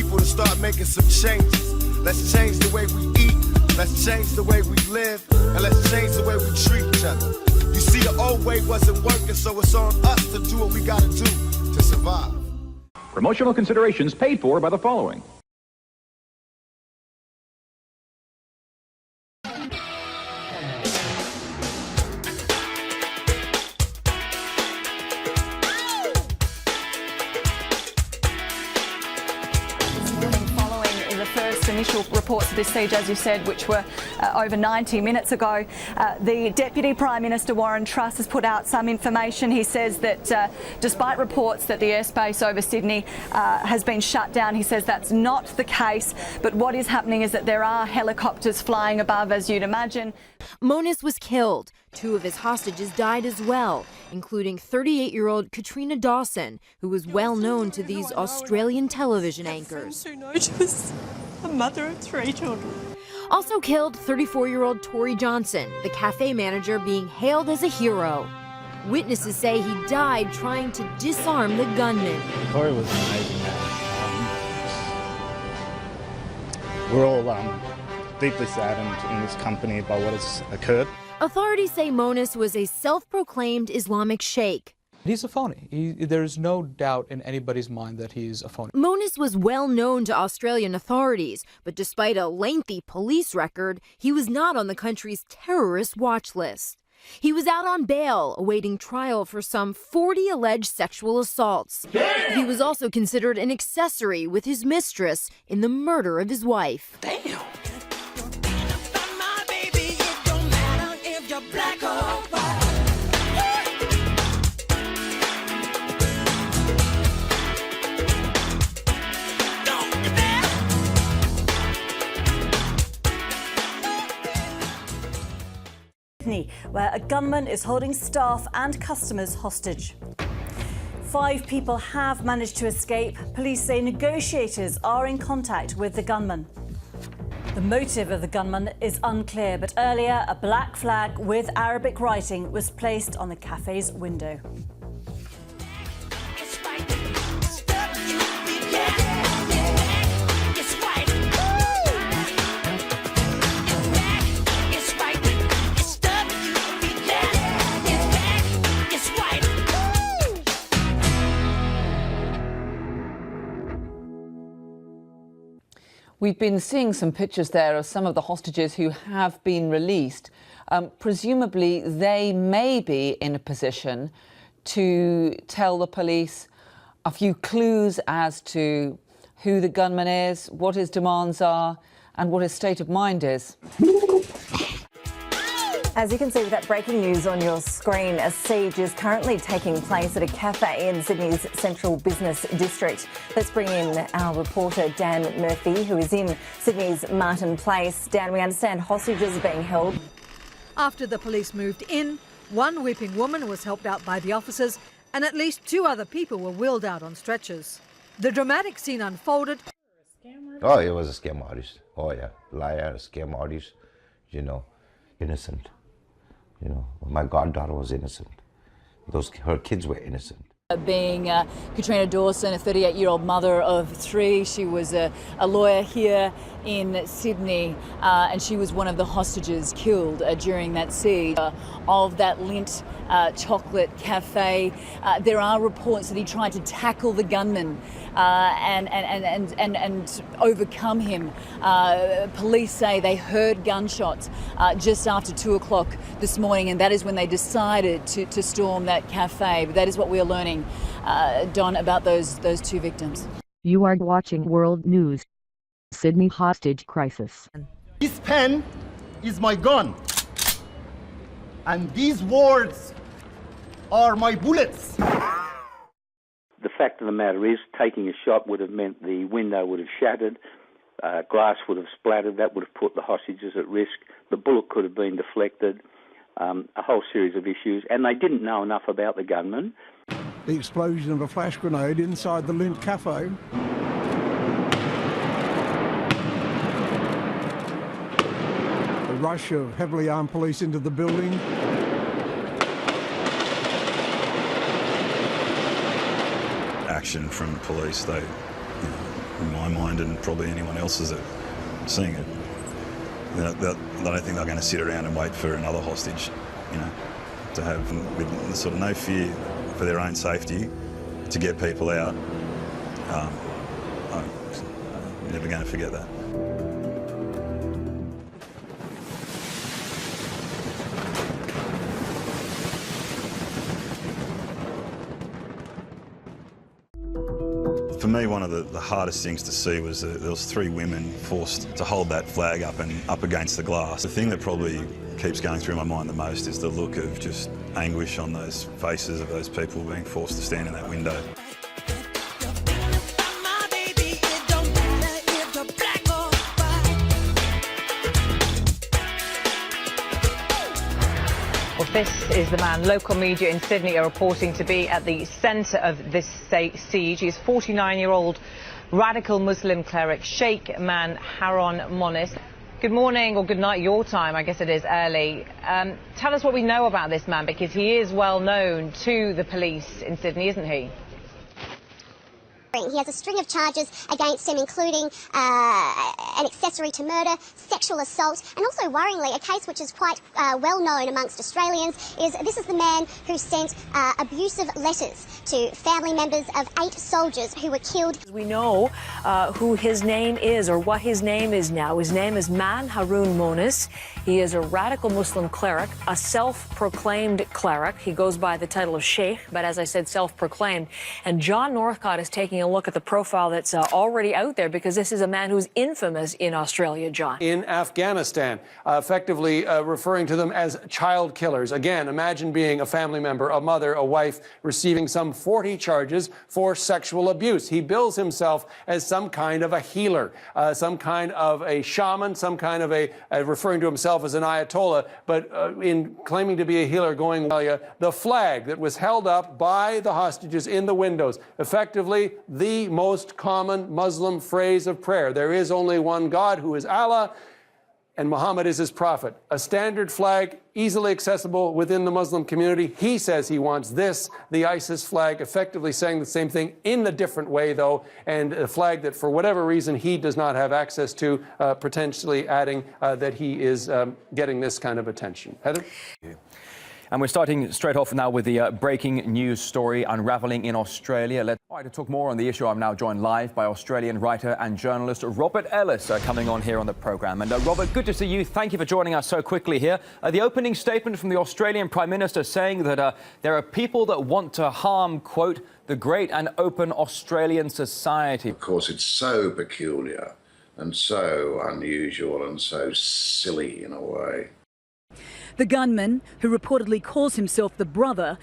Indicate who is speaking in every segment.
Speaker 1: people to start making some changes. Let's change the way we eat, let's change the way we live, and let's change the way we treat each other. You see, the old way wasn't working, so it's on us to do what we gotta do to survive.
Speaker 2: Promotional considerations paid for by the following.
Speaker 3: Initial reports at this stage, as you said, which were over 90 minutes ago. The Deputy Prime Minister Warren Truss has put out some information. He says that despite reports that the airspace over Sydney has been shut down, he says that's not the case. But what is happening is that there are helicopters flying above, as you'd imagine.
Speaker 4: Monis was killed. 2 of his hostages died as well, including 38-year-old Katrina Dawson, who was well known to these Australian television anchors.
Speaker 5: A mother of 3 children.
Speaker 4: Also killed 34-year-old Tori Johnson, the cafe manager being hailed as a hero. Witnesses say he died trying to disarm the gunman.
Speaker 6: Tori was an amazing man. We're all deeply saddened in this company by what has occurred.
Speaker 4: Authorities say Monis was a self-proclaimed Islamic sheikh.
Speaker 7: He's a phony. There's no doubt in anybody's mind that he's a phony.
Speaker 4: Monis was well known to Australian authorities, but despite a lengthy police record, he was not on the country's terrorist watch list. He was out on bail, awaiting trial for some 40 alleged sexual assaults. Damn! He was also considered an accessory with his mistress in the murder of his wife.
Speaker 5: Damn!
Speaker 8: Where a gunman is holding staff and customers hostage. 5 people have managed to escape. Police say negotiators are in contact with the gunman. The motive of the gunman is unclear, but earlier a black flag with Arabic writing was placed on the cafe's window.
Speaker 9: We've been seeing some pictures there of some of the hostages who have been released. Presumably, they may be in a position to tell the police a few clues as to who the gunman is, what his demands are, and what his state of mind is.
Speaker 8: As you can see with that breaking news on your screen, a siege is currently taking place at a cafe in Sydney's central business district. Let's bring in our reporter Dan Murphy, who is in Sydney's Martin Place. Dan, we understand hostages are being held.
Speaker 10: After the police moved in, one weeping woman was helped out by the officers and at least 2 other people were wheeled out on stretchers. The dramatic scene unfolded.
Speaker 11: Oh, it was a scam artist. Oh yeah, liar, scam artist, innocent. My goddaughter was innocent. Her kids were innocent.
Speaker 12: Being Katrina Dawson, a 38-year-old mother of 3, she was a lawyer here in Sydney, and she was one of the hostages killed during that siege of that Lindt chocolate cafe. There are reports that he tried to tackle the gunman and overcome him. Police say they heard gunshots just after 2 o'clock this morning, and that is when they decided to storm that cafe. But that is what we are learning, Don, about those 2 victims.
Speaker 13: You are watching World News. Sydney hostage crisis.
Speaker 14: This pen is my gun, and these words are my bullets.
Speaker 15: The fact of the matter is, taking a shot would have meant the window would have shattered, glass would have splattered, that would have put the hostages at risk, the bullet could have been deflected, a whole series of issues, and they didn't know enough about the gunman.
Speaker 16: The explosion of a flash grenade inside the Lindt Cafe. The rush of heavily armed police into the building.
Speaker 17: Action from police. They in my mind, and probably anyone else's that seeing it. I don't think they're going to sit around and wait for another hostage, you know, to have with sort of no fear for their own safety to get people out. I'm never going to forget that. For me, one of the hardest things to see was that there was 3 women forced to hold that flag up and up against the glass. The thing that probably keeps going through my mind the most is the look of just anguish on those faces of those people being forced to stand in that window.
Speaker 18: Well, this is the man local media in Sydney are reporting to be at the centre of this siege. He's 49-year-old radical Muslim cleric Sheikh Man Haron Monis. Good morning, or good night your time, I guess it is early. Tell us what we know about this man, because he is well known to the police in Sydney, isn't he?
Speaker 19: He has a string of charges against him, including an accessory to murder, sexual assault, and also, worryingly, a case which is quite well known amongst Australians is this is the man who sent abusive letters to family members of 8 soldiers who were killed.
Speaker 20: We know who his name is, or what his name is now. His name is Man Haron Monis. He is a radical Muslim cleric, a self-proclaimed cleric. He goes by the title of Sheikh, but as I said, self-proclaimed. And John Northcott is taking a look at the profile that's already out there, because this is a man who's infamous in Australia, John.
Speaker 21: In Afghanistan, effectively referring to them as child killers. Again, imagine being a family member, a mother, a wife, receiving some 40 charges for sexual abuse. He bills himself as some kind of a healer, some kind of a shaman, some kind of a, referring to himself as an Ayatollah, but in claiming to be a healer, going the flag that was held up by the hostages in the windows, effectively the most common Muslim phrase of prayer. There is only one God, who is Allah, and Muhammad is his prophet. A standard flag, easily accessible within the Muslim community. He says he wants this, the ISIS flag, effectively saying the same thing in a different way, though, and a flag that, for whatever reason, he does not have access to, potentially adding that he is getting this kind of attention. Heather?
Speaker 22: And we're starting straight off now with the breaking news story unravelling in Australia. All right, to talk more on the issue, I'm now joined live by Australian writer and journalist Robert Ellis, coming on here on the programme. And Robert, good to see you. Thank you for joining us so quickly here. The opening statement from the Australian Prime Minister saying that there are people that want to harm, quote, the great and open Australian society.
Speaker 23: Of course, it's so peculiar and so unusual and so silly in a way.
Speaker 24: The gunman, who reportedly calls himself the brother,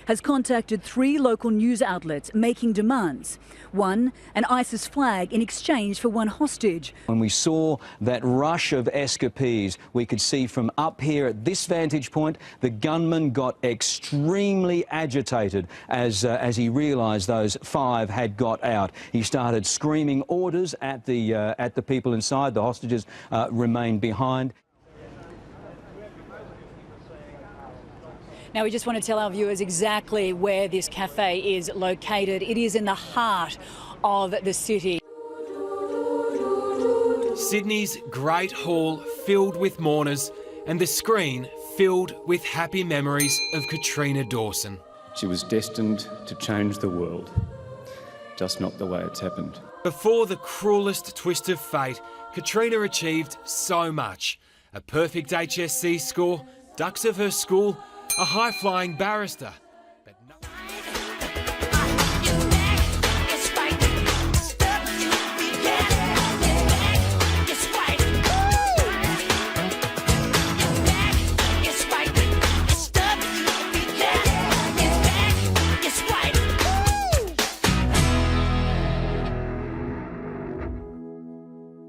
Speaker 24: has contacted 3 local news outlets making demands. One, an ISIS flag in exchange for one hostage.
Speaker 25: When we saw that rush of escapees, we could see from up here at this vantage point, the gunman got extremely agitated as he realised those 5 had got out. He started screaming orders at the people inside. The hostages remained behind.
Speaker 20: Now, we just want to tell our viewers exactly where this cafe is located. It is in the heart of the city.
Speaker 26: Sydney's Great Hall filled with mourners, and the screen filled with happy memories of Katrina Dawson.
Speaker 27: She was destined to change the world, just not the way it's happened.
Speaker 26: Before the cruelest twist of fate, Katrina achieved so much. A perfect HSC score, ducks of her school, a high-flying barrister,